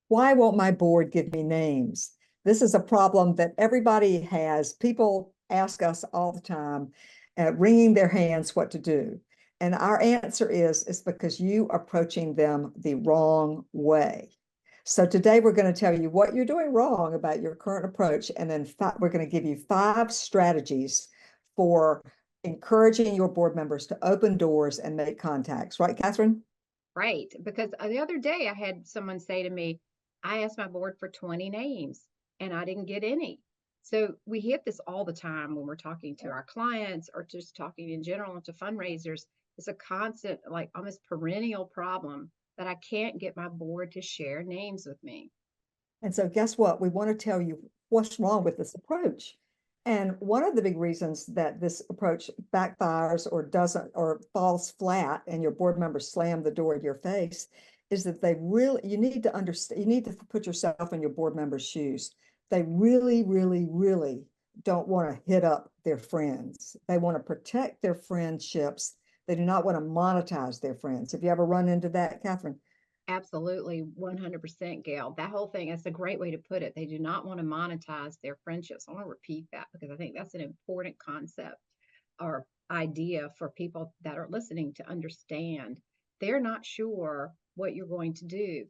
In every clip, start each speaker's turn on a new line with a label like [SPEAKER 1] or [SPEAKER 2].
[SPEAKER 1] Why won't my board give me names? This is a problem that everybody has. People ask us all the time, wringing their hands what to do. And our answer is, it's because you are approaching them the wrong way. So today we're going to tell you what you're doing wrong about your current approach, and then we're going to give you 5 strategies for encouraging your board members to open doors and make contacts. Right, Catherine?
[SPEAKER 2] Right. Because the other day I had someone say to me, I asked my board for 20 names and I didn't get any. So we hit this all the time when we're talking to our clients or just talking in general to fundraisers. It's a constant, like almost perennial problem that I can't get my board to share names with me.
[SPEAKER 1] And so guess what? We want to tell you what's wrong with this approach. And one of the big reasons that this approach backfires or doesn't or falls flat and your board members slam the door in your face is that you need to understand, you need to put yourself in your board members' shoes. They really, really, really don't want to hit up their friends. They want to protect their friendships. They do not want to monetize their friends. Have you ever run into that, Catherine?
[SPEAKER 2] Absolutely, 100%, Gail. That whole thing, that's a great way to put it. They do not want to monetize their friendships. I want to repeat that because I think that's an important concept or idea for people that are listening to understand. They're not sure what you're going to do.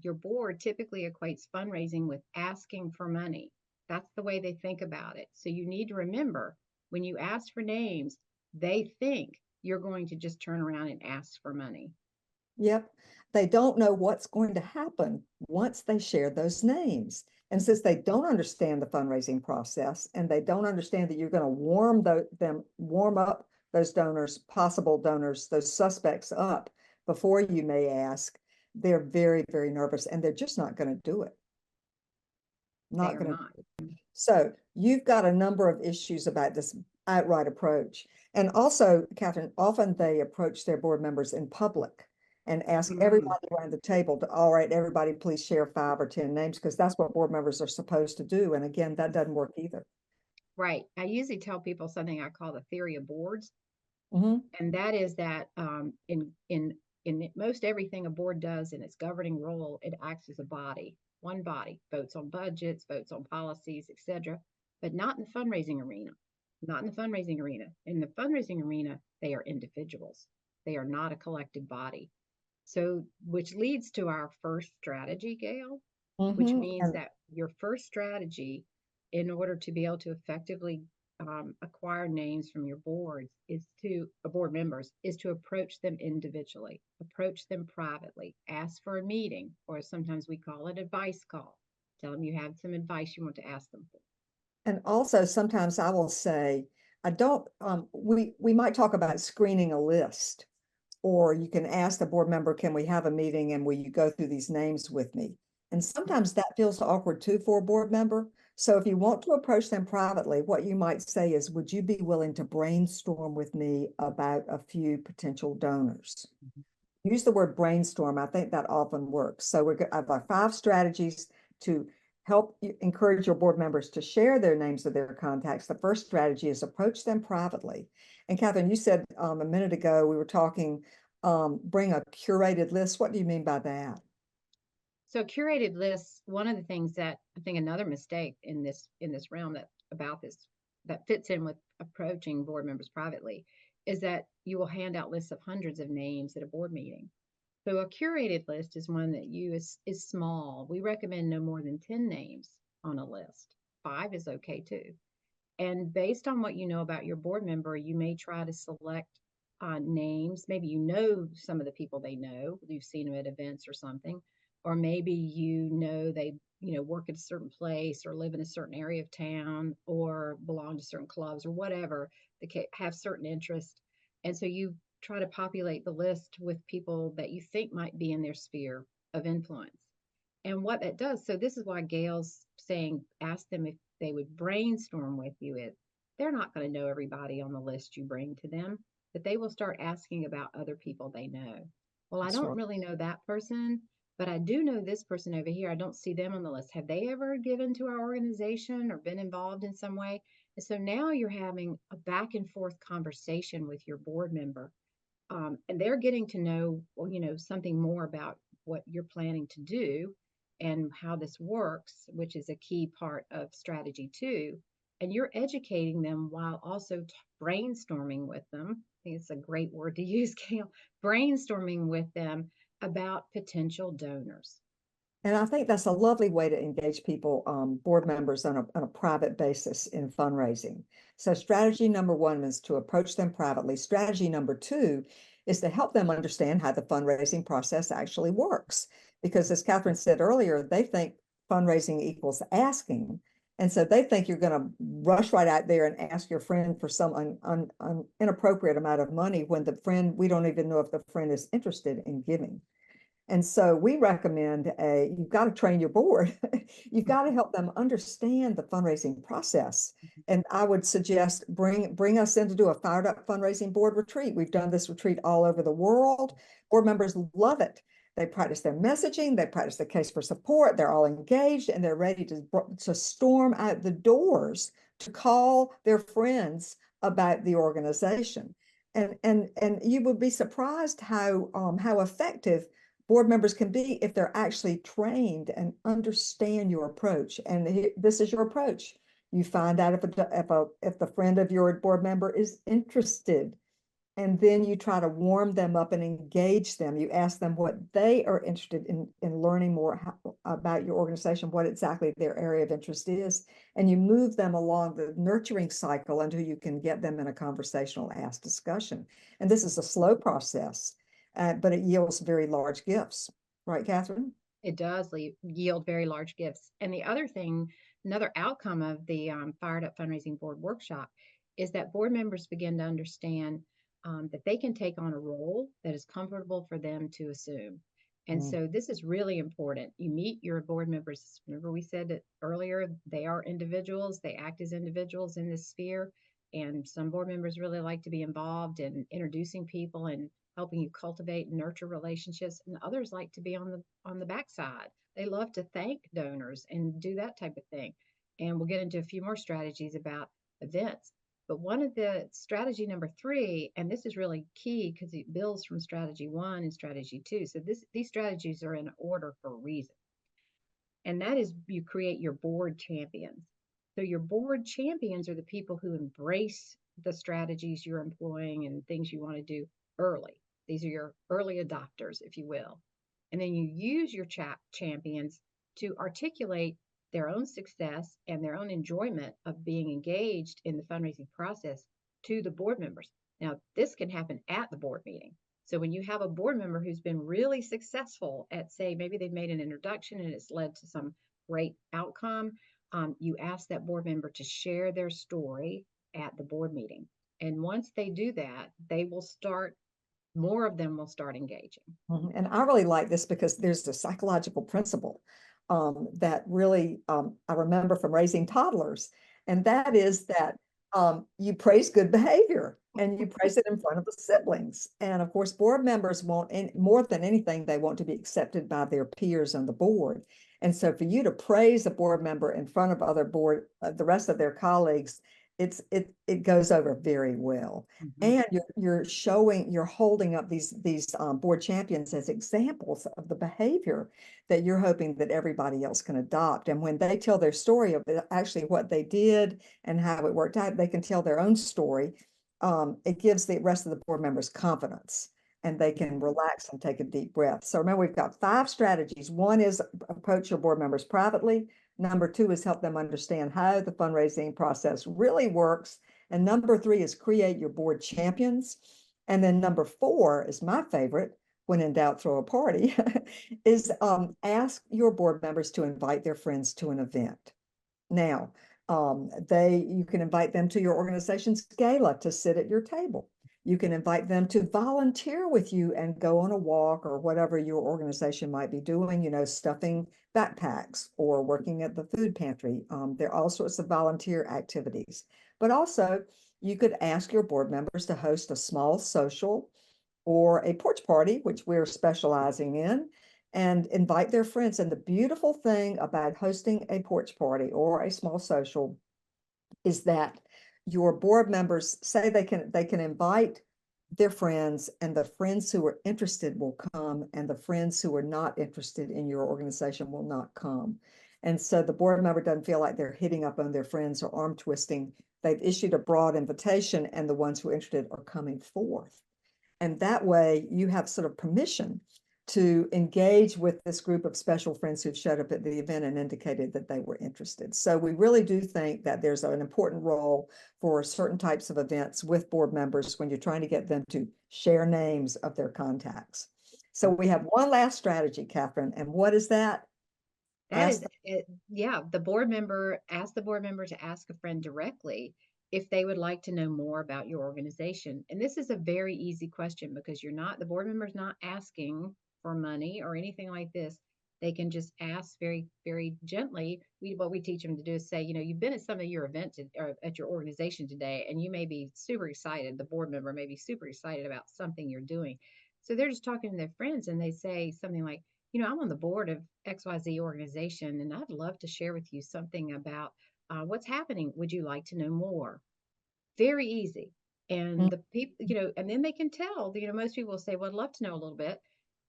[SPEAKER 2] Your board typically equates fundraising with asking for money. That's the way they think about it. So you need to remember when you ask for names, they think you're going to just turn around and ask for money.
[SPEAKER 1] Yep. They don't know what's going to happen once they share those names. And since they don't understand the fundraising process and they don't understand that you're going to warm up those donors, possible donors, those suspects up before you may ask, they're very, very nervous and they're just not going to do it.
[SPEAKER 2] They
[SPEAKER 1] Not
[SPEAKER 2] are
[SPEAKER 1] going to.
[SPEAKER 2] not.
[SPEAKER 1] So you've got a number of issues about this outright approach. And also, Catherine, often they approach their board members in public and ask
[SPEAKER 2] Mm.
[SPEAKER 1] everybody around the table to, all right, everybody, please share 5 or 10 names, because that's what board members are supposed to do. And again, that doesn't work either.
[SPEAKER 2] Right. I usually tell people something I call the theory of boards,
[SPEAKER 1] Mhm.
[SPEAKER 2] and that is that in most everything a board does in its governing role, it acts as a body, one body, votes on budgets, votes on policies, etc., but not in the fundraising arena. Not in the fundraising arena. In the fundraising arena, they are individuals. They are not a collective body. So, which leads to our first strategy, Gail, which means
[SPEAKER 1] And
[SPEAKER 2] that your first strategy, in order to be able to effectively acquire names from your boards, is to board members, is to approach them individually, approach them privately, ask for a meeting, or sometimes we call it advice call. Tell them you have some advice you want to ask them for.
[SPEAKER 1] and also sometimes I will say, I don't, we might talk about screening a list. Or you can ask the board member, can we have a meeting and will you go through these names with me? And sometimes that feels awkward too for a board member. So if you want to approach them privately, what you might say is, would you be willing to brainstorm with me about a few potential donors? Use the word brainstorm. I think that often works. So I have our 5 strategies to help encourage your board members to share their names of their contacts. The first strategy is approach them privately. And Catherine, you said a minute ago, we were talking, bring a curated list. What do you mean by that?
[SPEAKER 2] So curated lists, one of the things that I think another mistake in this realm that about this that fits in with approaching board members privately is that you will hand out lists of hundreds of names at a board meeting. So a curated list is one that is small. We recommend no more than 10 names on a list. 5 is okay too. And based on what you know about your board member, you may try to select names. Maybe you know some of the people they know. You've seen them at events or something. Or maybe you know they work at a certain place or live in a certain area of town or belong to certain clubs or whatever. They have certain interests. And so you try to populate the list with people that you think might be in their sphere of influence. And what that does, so this is why Gail's saying ask them if they would brainstorm with you. They're not going to know everybody on the list you bring to them, but they will start asking about other people they know. Well, I
[SPEAKER 1] That's
[SPEAKER 2] don't
[SPEAKER 1] right.
[SPEAKER 2] really know that person, but I do know this person over here. I don't see them on the list. Have they ever given to our organization or been involved in some way? And so now you're having a back and forth conversation with your board member, and they're getting to know, something more about what you're planning to do, and how this works, which is a key part of strategy 2. And you're educating them while also brainstorming with them. I think it's a great word to use, Gail. Brainstorming with them about potential donors.
[SPEAKER 1] And I think that's a lovely way to engage people, board members on a private basis in fundraising. So strategy number 1 is to approach them privately. Strategy number 2 is to help them understand how the fundraising process actually works. Because as Catherine said earlier, they think fundraising equals asking. And so they think you're going to rush right out there and ask your friend for some inappropriate amount of money when we don't even know if the friend is interested in giving. And so we recommend you've got to train your board. You've got to help them understand the fundraising process. And I would suggest bring us in to do a Fired Up Fundraising Board retreat. We've done this retreat all over the world. Board members love it. They practice their messaging, they practice the case for support, they're all engaged, and they're ready to storm out the doors to call their friends about the organization. And you would be surprised how effective board members can be if they're actually trained and understand your approach. And this is your approach. You find out if the friend of your board member is interested, and then you try to warm them up and engage them. You ask them what they are interested in learning more about your organization, what exactly their area of interest is, and you move them along the nurturing cycle until you can get them in a conversational ask discussion. And this is a slow process, but it yields very large gifts. Right, Catherine?
[SPEAKER 2] It does yield very large gifts. And the other thing, another outcome of the Fired Up Fundraising Board workshop is that board members begin to understand that they can take on a role that is comfortable for them to assume. And so this is really important. You meet your board members. Remember, we said it earlier, they are individuals, they act as individuals in this sphere. And some board members really like to be involved in introducing people and helping you cultivate and nurture relationships, and others like to be on the backside. They love to thank donors and do that type of thing. And we'll get into a few more strategies about events. But one of the strategy number 3, and this is really key because it builds from strategy 1 and strategy 2. So these strategies are in order for a reason. And that is you create your board champions. So your board champions are the people who embrace the strategies you're employing and things you want to do early. These are your early adopters, if you will. And then you use your champions to articulate their own success and their own enjoyment of being engaged in the fundraising process to the board members. Now, this can happen at the board meeting. So when you have a board member who's been really successful at, say, maybe they've made an introduction and it's led to some great outcome, you ask that board member to share their story at the board meeting. And once they do that, more of them will start engaging.
[SPEAKER 1] And I really like this because there's a psychological principle that really I remember from raising toddlers, and that is that you praise good behavior and you praise it in front of the siblings. And of course, board members want, more than anything, they want to be accepted by their peers on the board. And so for you to praise a board member in front of the rest of their colleagues, it goes over very well. And you're holding up these board champions as examples of the behavior that you're hoping that everybody else can adopt. And when they tell their story of actually what they did and how it worked out, they can tell their own story. It gives the rest of the board members confidence, and they can relax and take a deep breath. So remember, we've got 5 strategies. 1 is approach your board members privately. Number 2 is help them understand how the fundraising process really works. And number 3 is create your board champions. And then number 4 is my favorite, when in doubt, throw a party, is ask your board members to invite their friends to an event. Now, you can invite them to your organization's gala to sit at your table. You can invite them to volunteer with you and go on a walk or whatever your organization might be doing, stuffing backpacks or working at the food pantry. There are all sorts of volunteer activities. But also, you could ask your board members to host a small social or a porch party, which we're specializing in, and invite their friends. And the beautiful thing about hosting a porch party or a small social is that your board members say they can invite their friends, and the friends who are interested will come, and the friends who are not interested in your organization will not come. And so the board member doesn't feel like they're hitting up on their friends or arm twisting. They've issued a broad invitation, and the ones who are interested are coming forth. And that way you have sort of permission to engage with this group of special friends who've showed up at the event and indicated that they were interested. So we really do think that there's an important role for certain types of events with board members when you're trying to get them to share names of their contacts. So we have one last strategy, Catherine, and what is that?
[SPEAKER 2] That
[SPEAKER 1] Ask
[SPEAKER 2] is it. Yeah, the board member ask the board member to ask a friend directly if they would like to know more about your organization. And this is a very easy question because the board member's not asking for money or anything like this. They can just ask very, very gently. What we teach them to do is say, you've been at some of your events or at your organization today, and you may be super excited. The board member may be super excited about something you're doing. So they're just talking to their friends and they say something like, I'm on the board of XYZ organization, and I'd love to share with you something about what's happening. Would you like to know more? Very easy.
[SPEAKER 1] Mm.
[SPEAKER 2] And the people, and then they can tell, most people will say, well, I'd love to know a little bit.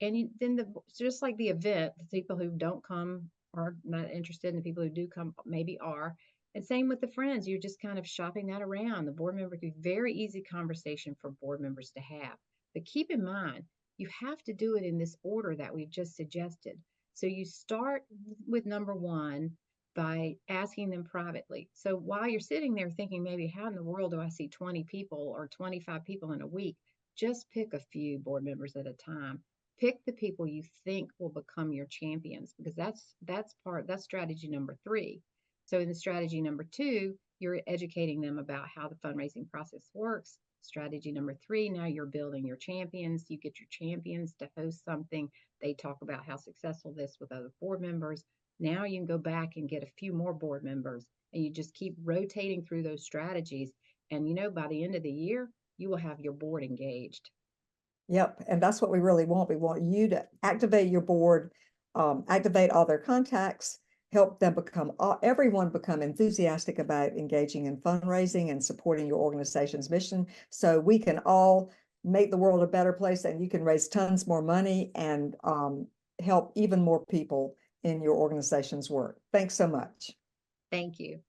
[SPEAKER 2] And then just like the event, the people who don't come are not interested, and the people who do come maybe are. And same with the friends, you're just kind of shopping that around. The board member could be very easy conversation for board members to have. But keep in mind, you have to do it in this order that we've just suggested. So you start with number one by asking them privately. So while you're sitting there thinking, maybe how in the world do I see 20 people or 25 people in a week? Just pick a few board members at a time. Pick the people you think will become your champions, because that's strategy number three. So in the strategy number two, you're educating them about how the fundraising process works. Strategy number three, now you're building your champions. You get your champions to host something. They talk about how successful this with other board members. Now you can go back and get a few more board members, and you just keep rotating through those strategies. And by the end of the year, you will have your board engaged.
[SPEAKER 1] Yep, and that's what we really want. We want you to activate your board, activate all their contacts, help them everyone become enthusiastic about engaging in fundraising and supporting your organization's mission, so we can all make the world a better place, and you can raise tons more money and help even more people in your organization's work. Thanks so much.
[SPEAKER 2] Thank you.